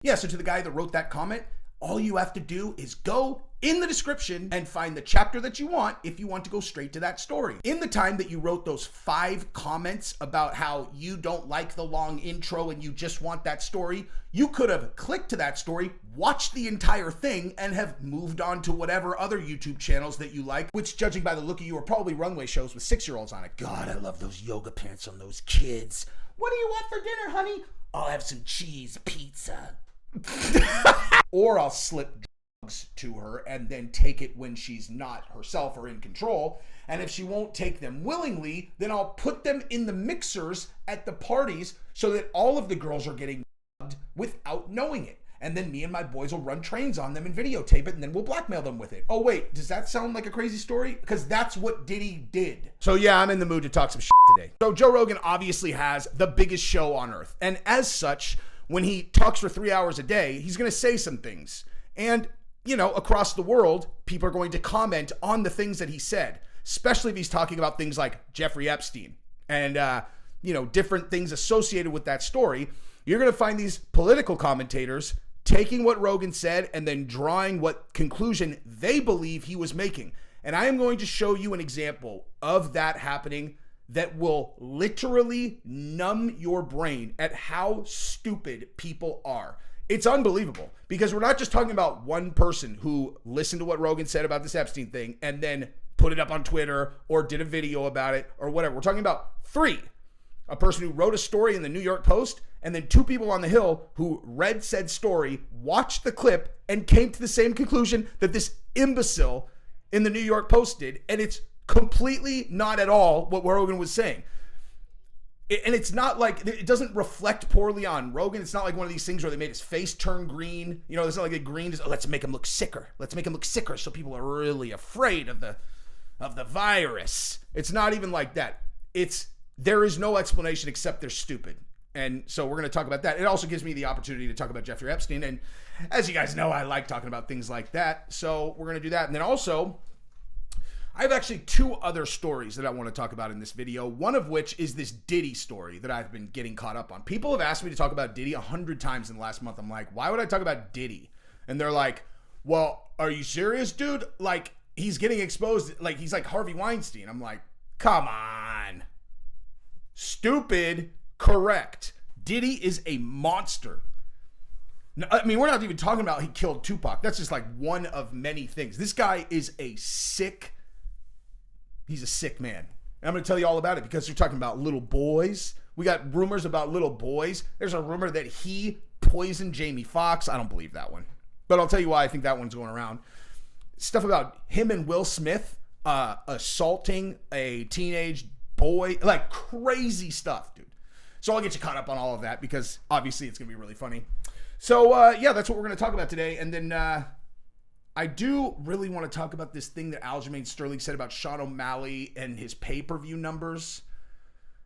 Yeah, so to the guy that wrote that comment, all you have to do is go in the description and find the chapter that you want if you want to go straight to that story. In the time that you wrote those 5 comments about how you don't like the long intro and you just want that story, you could have clicked to that story, watched the entire thing, and have moved on to whatever other YouTube channels that you like, which, judging by the look of you, are probably runway shows with 6-year-olds on it. God, I love those yoga pants on those kids. What do you want for dinner, honey? I'll have some cheese pizza. Or I'll slip drugs to her and then take it when she's not herself or in control. And if she won't take them willingly, then I'll put them in the mixers at the parties so that all of the girls are getting drugged without knowing it. And then me and my boys will run trains on them and videotape it, and then we'll blackmail them with it. Oh wait, does that sound like a crazy story? Because that's what Diddy did. So yeah, I'm in the mood to talk some shit today. So Joe Rogan obviously has the biggest show on earth. And as such, when he talks for 3 hours a day, he's going to say some things. And, you know, across the world, people are going to comment on the things that he said, especially if he's talking about things like Jeffrey Epstein and, you know, different things associated with that story. You're going to find these political commentators taking what Rogan said and then drawing what conclusion they believe he was making. And I am going to show you an example of that happening that will literally numb your brain at how stupid people are. It's unbelievable, because we're not just talking about one person who listened to what Rogan said about this Epstein thing and then put it up on Twitter or did a video about it or whatever. We're talking about 3. A person who wrote a story in the New York Post, and then 2 people on the Hill who read said story, watched the clip, and came to the same conclusion that this imbecile in the New York Post did. And it's completely not at all what Rogan was saying. And it's not like, it doesn't reflect poorly on Rogan. It's not like one of these things where they made his face turn green. You know, it's not like a green, just, oh, let's make him look sicker. Let's make him look sicker so people are really afraid of the virus. It's not even like that. There is no explanation except they're stupid. And so we're going to talk about that. It also gives me the opportunity to talk about Jeffrey Epstein. And as you guys know, I like talking about things like that. So we're going to do that. And then also, I have actually 2 other stories that I want to talk about in this video, one of which is this Diddy story that I've been getting caught up on. People have asked me to talk about Diddy 100 times in the last month. I'm like, why would I talk about Diddy? And they're like, well, are you serious, dude? Like, he's getting exposed. Like, he's like Harvey Weinstein. I'm like, come on. Stupid, correct. Diddy is a monster. I mean, we're not even talking about he killed Tupac. That's just like one of many things. This guy is he's a sick man. And I'm going to tell you all about it because you're talking about little boys. We got rumors about little boys. There's a rumor that he poisoned Jamie Foxx. I don't believe that one, but I'll tell you why I think that one's going around. Stuff about him and Will Smith assaulting a teenage boy, like crazy stuff, dude. So I'll get you caught up on all of that because obviously it's going to be really funny. So yeah, that's what we're going to talk about today. And then I do really want to talk about this thing that Aljamain Sterling said about Sean O'Malley and his pay-per-view numbers.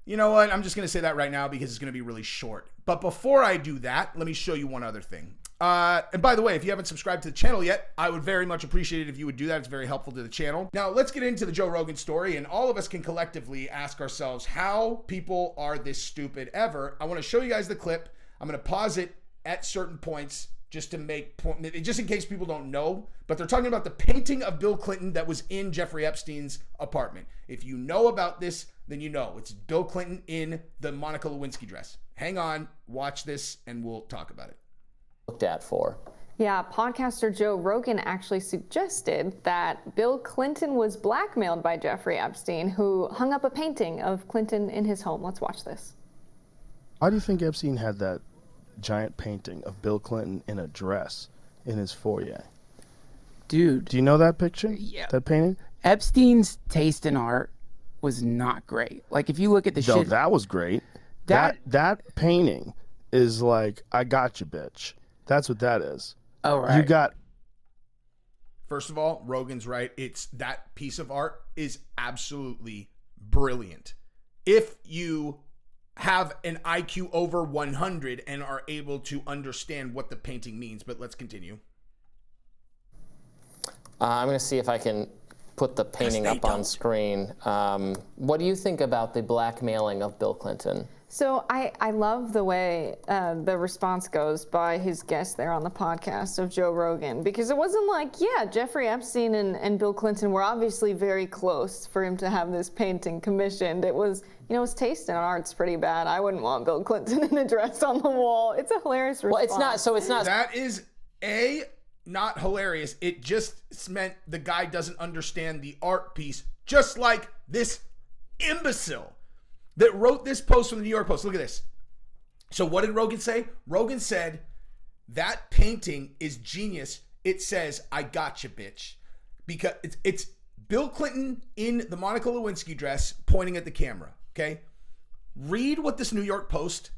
You know what? I'm just going to say that right now because it's going to be really short. But before I do that, let me show you one other thing. And by the way, if you haven't subscribed to the channel yet, I would very much appreciate it if you would do that. It's very helpful to the channel. Now, let's get into the Joe Rogan story, and all of us can collectively ask ourselves how people are this stupid ever. I want to show you guys the clip. I'm going to pause it at certain points just to make point, just in case people don't know, but they're talking about the painting of Bill Clinton that was in Jeffrey Epstein's apartment. If you know about this, then you know. It's Bill Clinton in the Monica Lewinsky dress. Hang on, watch this, and we'll talk about it. Looked at for. Yeah, podcaster Joe Rogan actually suggested that Bill Clinton was blackmailed by Jeffrey Epstein, who hung up a painting of Clinton in his home. Let's watch this. Why do you think Epstein had that giant painting of Bill Clinton in a dress in his foyer? Dude. Do you know that picture? Yeah. That painting? Epstein's taste in art was not great. Like, if you look at the shit. No, that was great. That painting is like, I got you, bitch. That's what that is. Oh, right. You got. First of all, Rogan's right. It's that piece of art is absolutely brilliant. If you have an IQ over 100 and are able to understand what the painting means, but let's continue. I'm going to see if I can put the painting up on screen. What do you think about the blackmailing of Bill Clinton? So I love the way the response goes by his guest there on the podcast of Joe Rogan, because it wasn't like, yeah, Jeffrey Epstein and Bill Clinton were obviously very close for him to have this painting commissioned. It was, his taste in art's pretty bad. I wouldn't want Bill Clinton in a dress on the wall. It's a hilarious response. Well, it's not. That is not hilarious. It just meant the guy doesn't understand the art piece, just like this imbecile that wrote this post from the New York Post. Look at this. So what did Rogan say? Rogan said, that painting is genius. It says, I gotcha, bitch. Because it's Bill Clinton in the Monica Lewinsky dress pointing at the camera, okay? Read what this New York Post,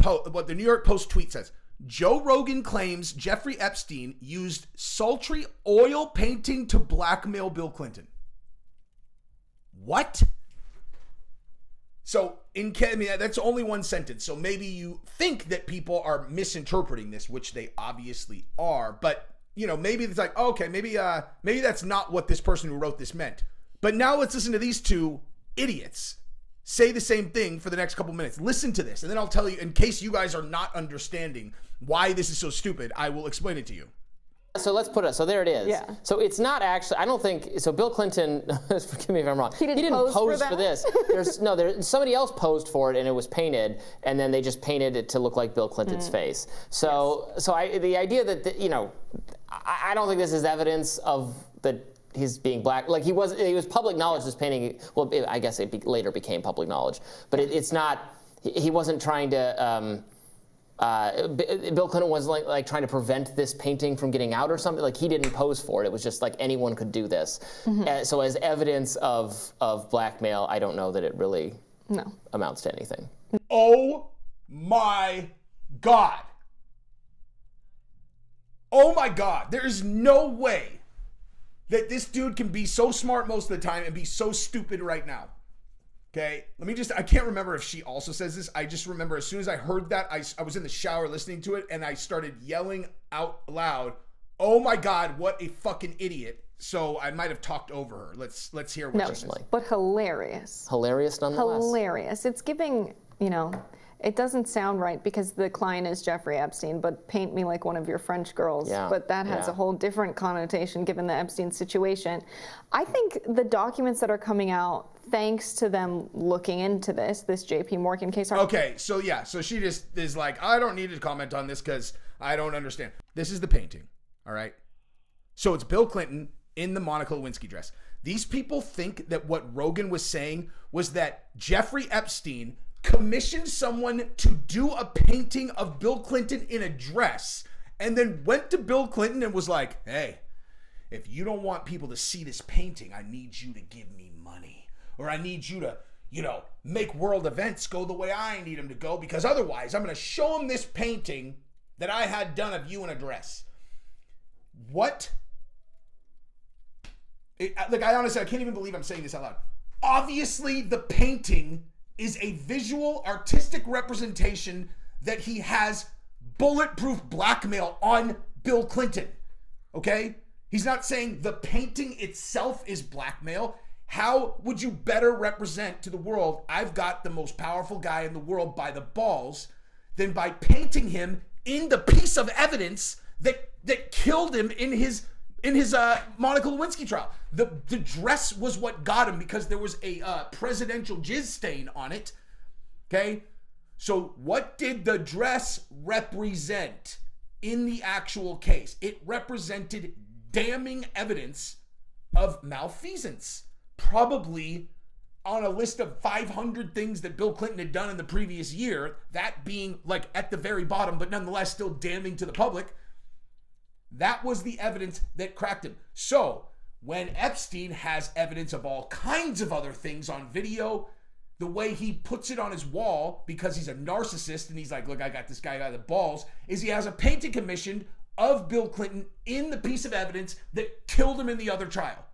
what the New York Post tweet says. Joe Rogan claims Jeffrey Epstein used sultry oil painting to blackmail Bill Clinton. What? So, that's only one sentence. So maybe you think that people are misinterpreting this, which they obviously are. But, maybe it's like, okay, maybe that's not what this person who wrote this meant. But now let's listen to these two idiots say the same thing for the next couple minutes. Listen to this, and then I'll tell you, in case you guys are not understanding why this is so stupid, I will explain it to you. So let's put it, so there it is. Yeah. So it's not actually, I don't think, so Bill Clinton, forgive me if I'm wrong, he didn't pose for this. Somebody else posed for it and it was painted, and then they just painted it to look like Bill Clinton's face. So, the idea that, I don't think this is evidence of that he's being black. Like, it was public knowledge, this painting, well, I guess it later became public knowledge, but it's not, he wasn't trying to, Bill Clinton was like trying to prevent this painting from getting out or something. Like, he didn't pose for it. It was just like anyone could do this. Mm-hmm. So as evidence of blackmail, I don't know that it really amounts to anything. Oh my God. Oh my God. There is no way that this dude can be so smart most of the time and be so stupid right now. Okay, I can't remember if she also says this. I just remember as soon as I heard that, I was in the shower listening to it, and I started yelling out loud, oh my God, what a fucking idiot. So I might have talked over her. Let's hear what she says. But hilarious. Hilarious nonetheless. Hilarious. It's giving, it doesn't sound right because the client is Jeffrey Epstein, but paint me like one of your French girls. Yeah. But that has a whole different connotation given the Epstein situation. I think the documents that are coming out, thanks to them looking into this JP Morgan case. Okay, so she just is like, I don't need to comment on this because I don't understand. This is the painting, all right? So it's Bill Clinton in the Monica Lewinsky dress. These people think that what Rogan was saying was that Jeffrey Epstein commissioned someone to do a painting of Bill Clinton in a dress and then went to Bill Clinton and was like, hey, if you don't want people to see this painting, I need you to give me money. Or I need you to, make world events go the way I need them to go, because otherwise I'm going to show them this painting that I had done of you in a dress. What? I honestly, I can't even believe I'm saying this out loud. Obviously, the painting is a visual, artistic representation that he has bulletproof blackmail on Bill Clinton. Okay? He's not saying the painting itself is blackmail. How would you better represent to the world, I've got the most powerful guy in the world by the balls, than by painting him in the piece of evidence that killed him in his Monica Lewinsky trial? The dress was what got him because there was a presidential jizz stain on it. Okay? So what did the dress represent in the actual case? It represented damning evidence of malfeasance. Probably on a list of 500 things that Bill Clinton had done in the previous year, that being like at the very bottom, but nonetheless still damning to the public. That was the evidence that cracked him. So when Epstein has evidence of all kinds of other things on video, the way he puts it on his wall, because he's a narcissist and he's like, look, I got this guy by the balls, is he has a painting commissioned of Bill Clinton in the piece of evidence that killed him in the other trial.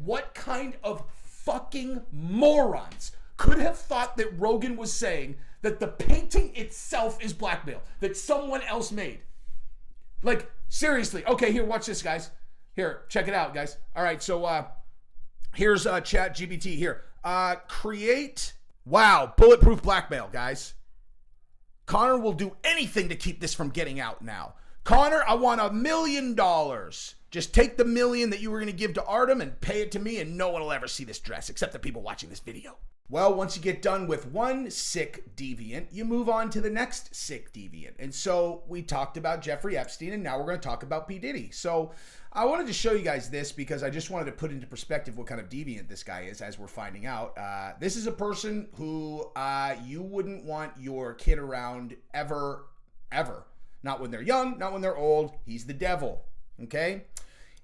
What kind of fucking morons could have thought that Rogan was saying that the painting itself is blackmail, that someone else made? Like, seriously. Okay, here, watch this, guys. Here, check it out, guys. All right, so here's ChatGPT here. Create Wow, bulletproof blackmail, guys. Connor will do anything to keep this from getting out now. Connor, I want $1 million. Just take the $1 million that you were going to give to Artem and pay it to me, and no one will ever see this dress except the people watching this video. Well, once you get done with one sick deviant, you move on to the next sick deviant. And so we talked about Jeffrey Epstein, and now we're going to talk about P-Diddy. So I wanted to show you guys this because I just wanted to put into perspective what kind of deviant this guy is as we're finding out. This is a person who you wouldn't want your kid around ever, ever. Not when they're young, not when they're old. He's the devil, okay?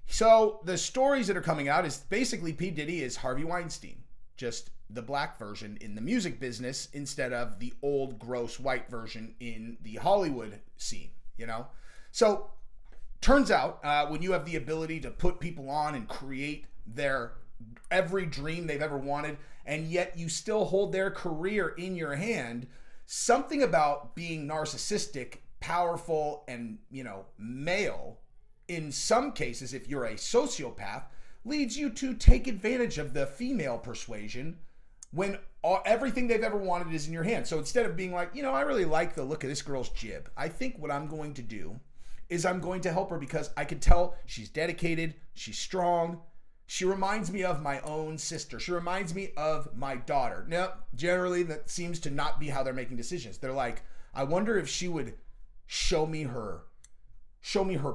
So the stories that are coming out is basically P-Diddy is Harvey Weinstein, just the black version in the music business instead of the old gross white version in the Hollywood scene, you know? So turns out when you have the ability to put people on and create their every dream they've ever wanted, and yet you still hold their career in your hand, something about being narcissistic, powerful, and, you know, male, in some cases, if you're a sociopath, leads you to take advantage of the female persuasion when everything they've ever wanted is in your hand. So instead of being like, you know, I really like the look of this girl's jib, I think what I'm going to do is I'm going to help her because I can tell she's dedicated, she's strong. She reminds me of my own sister. She reminds me of my daughter. Now, generally, that seems to not be how they're making decisions. They're like, I wonder if she would show me her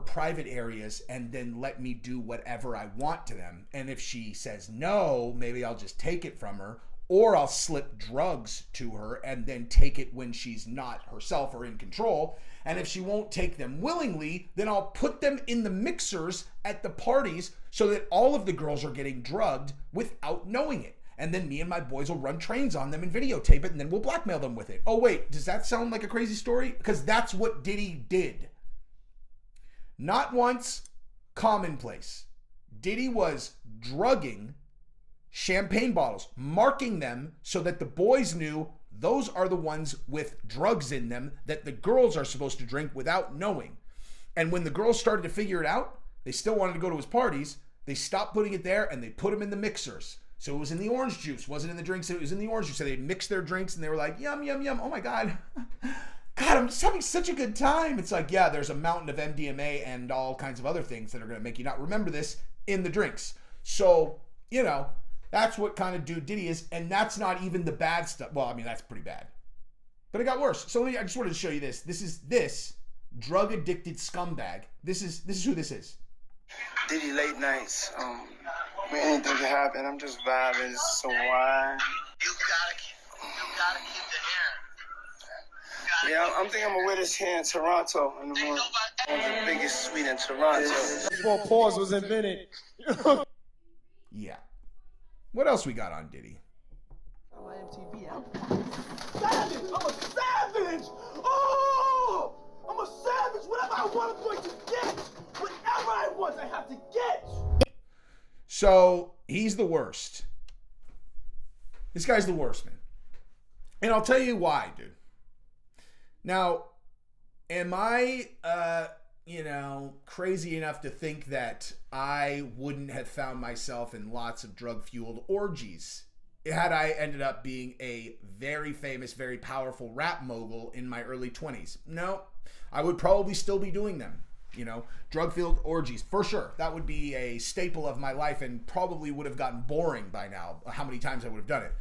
private areas and then let me do whatever I want to them. And if she says no, maybe I'll just take it from her, or I'll slip drugs to her and then take it when she's not herself or in control. And if she won't take them willingly, then I'll put them in the mixers at the parties so that all of the girls are getting drugged without knowing it. And then me and my boys will run trains on them and videotape it, and then we'll blackmail them with it. Oh wait, does that sound like a crazy story? Because that's what Diddy did. Not once, commonplace. Diddy was drugging champagne bottles, marking them so that the boys knew those are the ones with drugs in them that the girls are supposed to drink without knowing. And when the girls started to figure it out, they still wanted to go to his parties. They stopped putting it there and they put them in the mixers. So it was in the orange juice, wasn't in the drinks, it was in the orange juice. So they'd mix their drinks and they were like, yum, yum, yum. Oh my God. God, I'm just having such a good time. It's like, yeah, there's a mountain of MDMA and all kinds of other things that are going to make you not remember this in the drinks. So, you know, that's what kind of dude Diddy is. And that's not even the bad stuff. Well, I mean, that's pretty bad. But it got worse. So I just wanted to show you this. This drug addicted scumbag. This is who this is. Diddy late nights. When anything can happen, I'm just vibing. So why? You gotta keep the hair. Yeah, I'm thinking I'm gonna wear this here in Toronto in the morning. One of the biggest suite in Toronto. Before pause was invented. Yeah. What else we got on Diddy? Savage! I'm a savage! Oh! I'm a savage! Whatever I want, I'm going to get! Whatever I want, I have to get! So, he's the worst. This guy's the worst, man. And I'll tell you why, dude. Now, am I, crazy enough to think that I wouldn't have found myself in lots of drug-fueled orgies had I ended up being a very famous, very powerful rap mogul in my early 20s? No, I would probably still be doing them. You know, drug-fueled orgies, for sure. That would be a staple of my life and probably would have gotten boring by now, how many times I would have done it.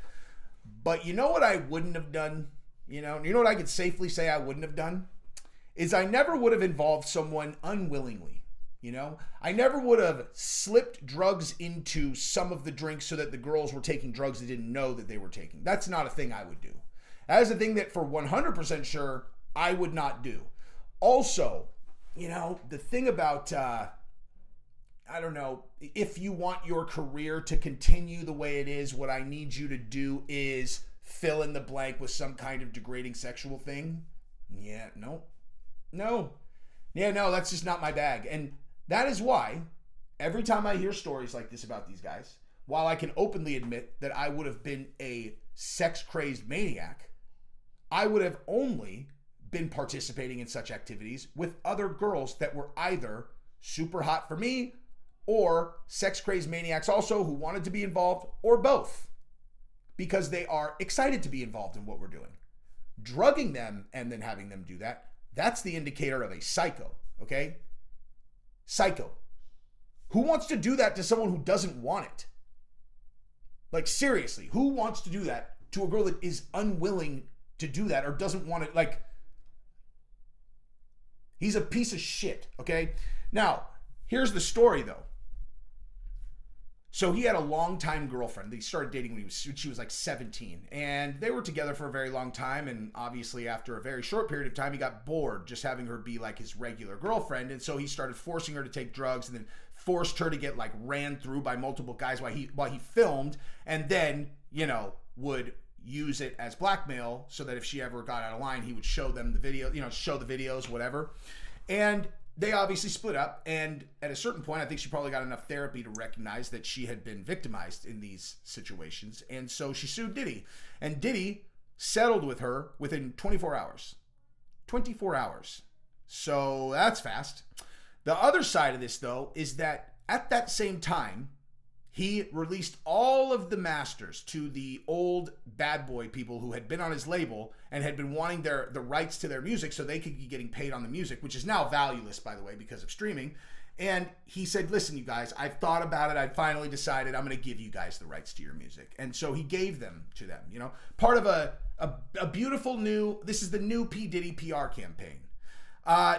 But you know what I wouldn't have done? You know what I could safely say I wouldn't have done? Is I never would have involved someone unwillingly. You know, I never would have slipped drugs into some of the drinks so that the girls were taking drugs they didn't know that they were taking. That's not a thing I would do. That is a thing that for 100% sure I would not do. Also, you know, the thing about, if you want your career to continue the way it is, what I need you to do is fill in the blank with some kind of degrading sexual thing. Yeah, no, that's just not my bag. And that is why every time I hear stories like this about these guys, while I can openly admit that I would have been a sex-crazed maniac, I would have only been participating in such activities with other girls that were either super hot for me or sex-crazed maniacs also who wanted to be involved, or both. because they are excited to be involved in what we're doing. Drugging them and then having them do that, that's the indicator of a psycho, okay? Psycho. Who wants to do that to someone who doesn't want it? Like, seriously, who wants to do that to a girl that is unwilling to do that or doesn't want it? Like, he's a piece of shit, okay? Now, here's the story, though. So he had a longtime girlfriend. They started dating when she was like 17. And they were together for a very long time. And obviously, after a very short period of time, he got bored just having her be like his regular girlfriend. And so he started forcing her to take drugs and then forced her to get like ran through by multiple guys while he filmed. And then, you know, would use it as blackmail so that if she ever got out of line, he would show them the video, you know, show the videos, whatever. And they obviously split up, and at a certain point, I think she probably got enough therapy to recognize that she had been victimized in these situations, and so she sued Diddy. And Diddy settled with her within 24 hours. 24 hours. So that's fast. The other side of this, though, is that at that same time, he released all of the masters to the old bad boy people who had been on his label and had been wanting the rights to their music so they could be getting paid on the music, which is now valueless, by the way, because of streaming. And he said, listen, you guys, I've thought about it. I finally decided I'm going to give you guys the rights to your music. And so he gave them to them, you know, part of a beautiful new, this is the new P-Diddy PR campaign.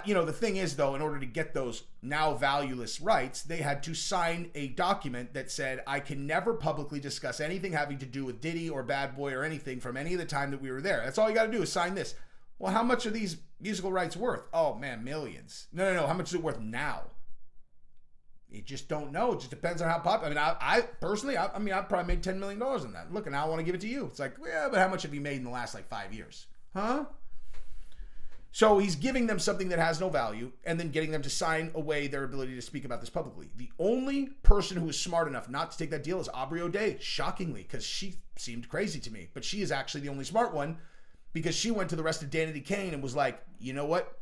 You know, the thing is, though, in order to get those now valueless rights, they had to sign a document that said, I can never publicly discuss anything having to do with Diddy or Bad Boy or anything from any of the time that we were there. That's all you got to do is sign this. Well, how much are these musical rights worth? Oh, man, millions. No. How much is it worth now? You just don't know. It just depends on how popular. I mean, I personally, I probably made $10 million on that. Look, and now I want to give it to you. It's like, yeah, but how much have you made in the last, like, 5 years? Huh? So he's giving them something that has no value and then getting them to sign away their ability to speak about this publicly. The only person who is smart enough not to take that deal is Aubrey O'Day, shockingly, because she seemed crazy to me. But she is actually the only smart one because she went to the rest of Danity Kane and was like, you know what?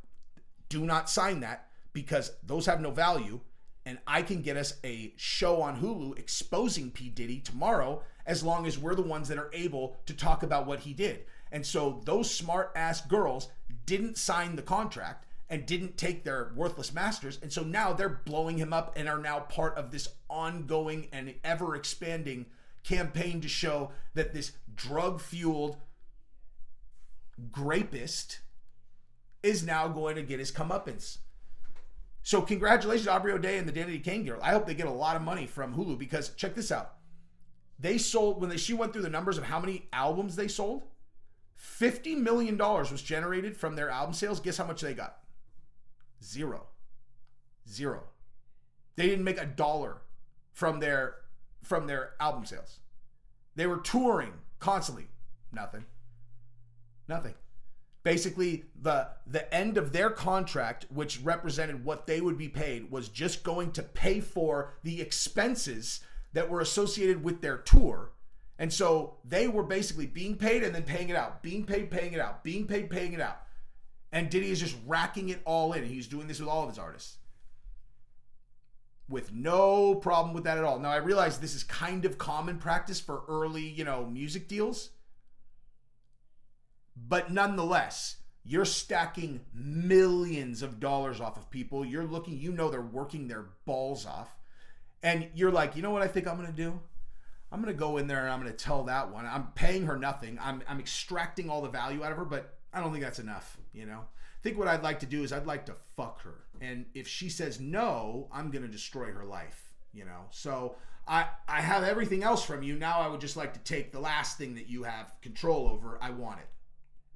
Do not sign that because those have no value. And I can get us a show on Hulu exposing P. Diddy tomorrow as long as we're the ones that are able to talk about what he did. And so those smart ass girls didn't sign the contract and didn't take their worthless masters. And so now they're blowing him up and are now part of this ongoing and ever expanding campaign to show that this drug fueled grapist is now going to get his comeuppance. So congratulations to Aubrey O'Day and the Danity Kane girl. I hope they get a lot of money from Hulu because check this out. They sold, she went through the numbers of how many albums they sold, $50 million was generated from their album sales. Guess how much they got? Zero. They didn't make $1 from their album sales. They were touring constantly. Nothing. Basically, the end of their contract, which represented what they would be paid, was just going to pay for the expenses that were associated with their tour. And so they were basically being paid and then paying it out, being paid, paying it out, being paid, paying it out. And Diddy is just racking it all in. He's doing this with all of his artists with no problem with that at all. Now, I realize this is kind of common practice for early, music deals. But nonetheless, you're stacking millions of dollars off of people. You're looking, they're working their balls off. And you're like, you know what I think I'm going to do? I'm going to go in there and I'm going to tell that one. I'm paying her nothing. I'm extracting all the value out of her, but I don't think that's enough, I think what I'd like to do is I'd like to fuck her. And if she says no, I'm going to destroy her life, So I have everything else from you. Now I would just like to take the last thing that you have control over. I want it.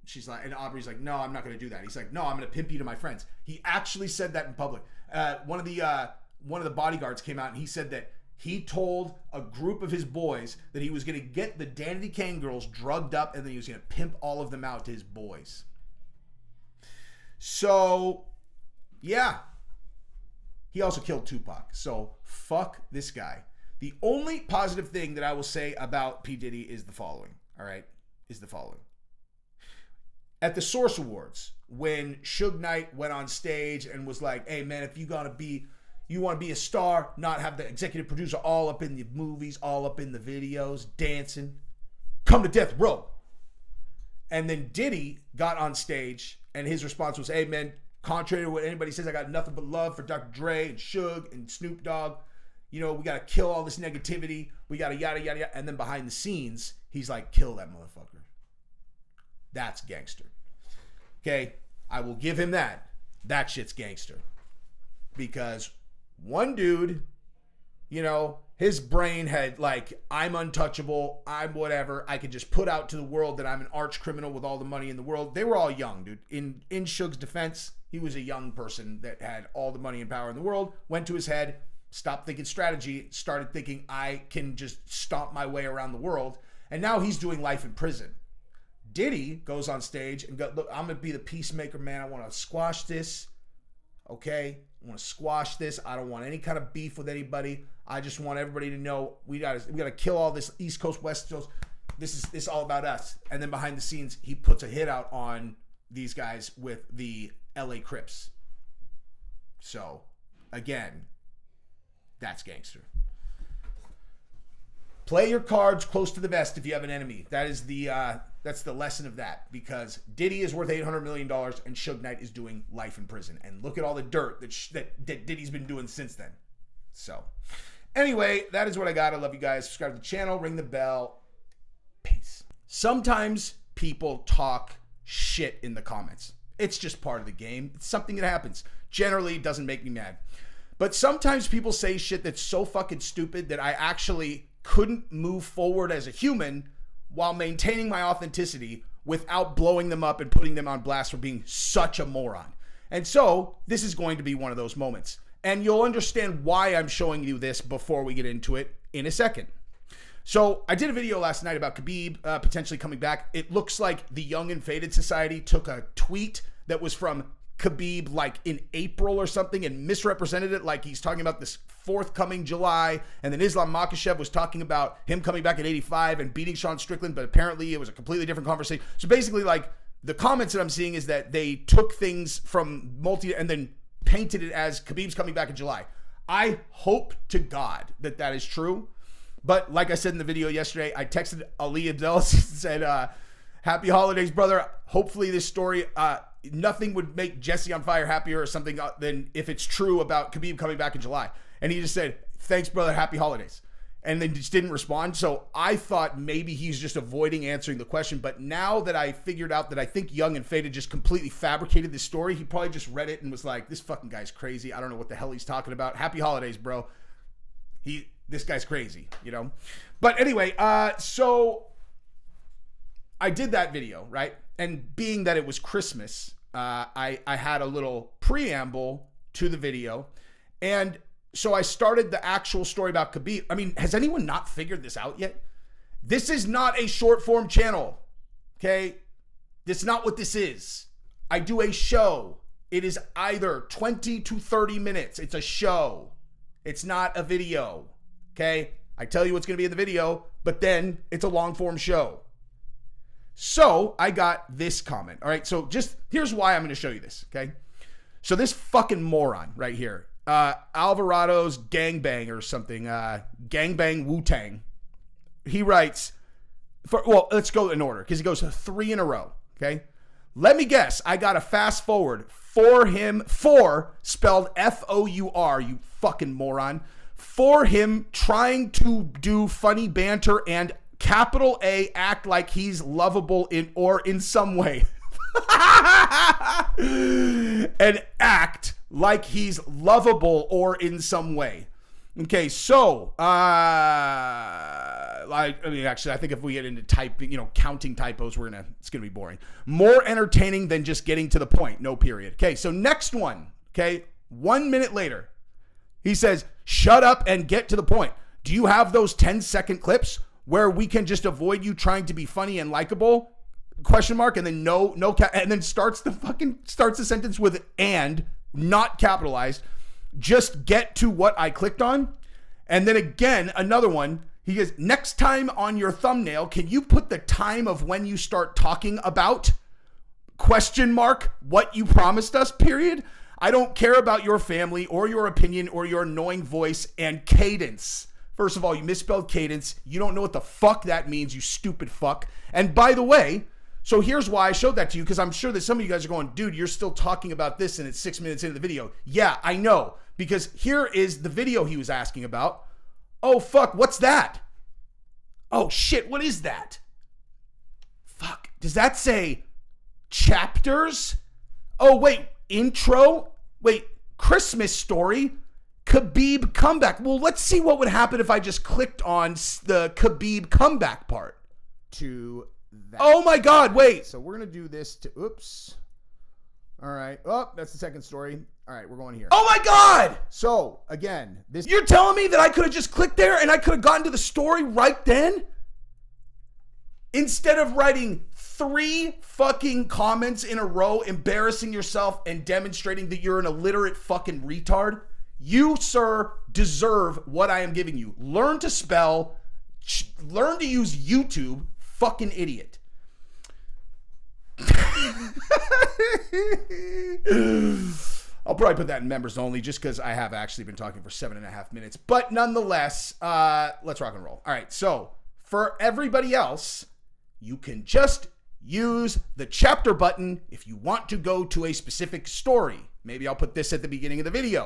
She's like, and Aubrey's like, no, I'm not going to do that. He's like, no, I'm going to pimp you to my friends. He actually said that in public. One of the bodyguards came out and he said that he told a group of his boys that he was going to get the Danity Kane girls drugged up and then he was going to pimp all of them out to his boys. So, yeah. He also killed Tupac. So, fuck this guy. The only positive thing that I will say about P. Diddy is the following. All right? At the Source Awards, when Suge Knight went on stage and was like, hey, man, if you want to be a star, not have the executive producer all up in the movies, all up in the videos, dancing. come to death row. And then Diddy got on stage and his response was, hey man, contrary to what anybody says, I got nothing but love for Dr. Dre and Suge and Snoop Dogg. You know, we got to kill all this negativity. We got to yada, yada, yada. And then behind the scenes, he's like, kill that motherfucker. That's gangster. Okay, I will give him that. That shit's gangster. Because one dude, you know, his brain had like, I'm untouchable, I'm whatever. I could just put out to the world that I'm an arch criminal with all the money in the world. They were all young, dude. In Suge's defense, he was a young person that had all the money and power in the world. Went to his head, stopped thinking strategy, started thinking I can just stomp my way around the world. And now he's doing life in prison. Diddy goes on stage and goes, look, I'm going to be the peacemaker, man. I want to squash this. Okay? I want to squash this. I don't want any kind of beef with anybody. I just want everybody to know we got to kill all this East Coast, West Coast. This is all about us. And then behind the scenes, he puts a hit out on these guys with the LA Crips. So, again, that's gangster. Play your cards close to the vest if you have an enemy. That is that's the lesson of that, because Diddy is worth $800 million and Suge Knight is doing life in prison. And look at all the dirt that Diddy's been doing since then. So, anyway, that is what I got. I love you guys. Subscribe to the channel. Ring the bell. Peace. Sometimes people talk shit in the comments. It's just part of the game. It's something that happens. Generally, it doesn't make me mad. But sometimes people say shit that's so fucking stupid that I actually couldn't move forward as a human while maintaining my authenticity without blowing them up and putting them on blast for being such a moron. And so this is going to be one of those moments. And you'll understand why I'm showing you this before we get into it in a second. So I did a video last night about Khabib potentially coming back. It looks like the Young and Faded Society took a tweet that was from Khabib like in April or something and misrepresented it like he's talking about this forthcoming July, and then Islam Makhachev was talking about him coming back at 85 and beating Sean Strickland, but apparently it was a completely different conversation. So basically, like, the comments that I'm seeing is that they took things from and then painted it as Khabib's coming back in July. I hope to God that that is true, but like I said in the video yesterday, I texted Ali Abdel and said, happy holidays, brother. Hopefully this story, nothing would make Jesse on Fire happier or something than if it's true about Khabib coming back in July. And he just said, thanks, brother, happy holidays. And then just didn't respond. So I thought maybe he's just avoiding answering the question. But now that I figured out that I think Young and Faded just completely fabricated this story, he probably just read it and was like, this fucking guy's crazy. I don't know what the hell he's talking about. Happy holidays, bro. This guy's crazy, you know? But anyway, so I did that video, right? And being that it was Christmas, I had a little preamble to the video. And so I started the actual story about Khabib. I mean, has anyone not figured this out yet? This is not a short form channel, okay? That's not what this is. I do a show. It is either 20 to 30 minutes. It's a show. It's not a video, okay? I tell you what's going to be in the video, but then it's a long form show. So I got this comment. All right. So just here's why I'm going to show you this. Okay. So this fucking moron right here, Alvarado's gangbang or something, gangbang Wu-Tang. He writes well, let's go in order because he goes 3 in a row. Okay. Let me guess. I got a fast forward for him, spelled F-O-U-R, you fucking moron, for him trying to do funny banter and capital A, act like he's lovable in some way. And act like he's lovable or in some way. Okay, so, I think if we get into typing, counting typos, it's gonna be boring. More entertaining than just getting to the point, no period. Okay, so next one, okay, 1 minute later, he says, shut up and get to the point. Do you have those 10-second clips where we can just avoid you trying to be funny and likable? Question mark, and then and then starts the sentence with and, not capitalized. Just get to what I clicked on. And then again, another one. He goes, next time on your thumbnail, can you put the time of when you start talking about? Question mark, what you promised us, period. I don't care about your family or your opinion or your annoying voice and cadence. First of all, you misspelled cadence. You don't know what the fuck that means, you stupid fuck. And by the way, so here's why I showed that to you, because I'm sure that some of you guys are going, dude, you're still talking about this and it's 6 minutes into the video. Yeah, I know, because here is the video he was asking about. Oh, fuck, what's that? Oh, shit, what is that? Fuck, does that say chapters? Oh, wait, intro? Wait, Christmas story? Khabib comeback. Well, let's see what would happen if I just clicked on the Khabib comeback part. To that. Oh my God, wait. So we're going to do this to, oops. All right. Oh, that's the second story. All right, we're going here. Oh my God. So again, this. You're telling me that I could have just clicked there and I could have gotten to the story right then? Instead of writing 3 fucking comments in a row, embarrassing yourself and demonstrating that you're an illiterate fucking retard. You, sir, deserve what I am giving you. Learn to spell, learn to use YouTube, fucking idiot. I'll probably put that in members only just because I have actually been talking for 7.5 minutes. But nonetheless, let's rock and roll. All right, so for everybody else, you can just use the chapter button if you want to go to a specific story. Maybe I'll put this at the beginning of the video.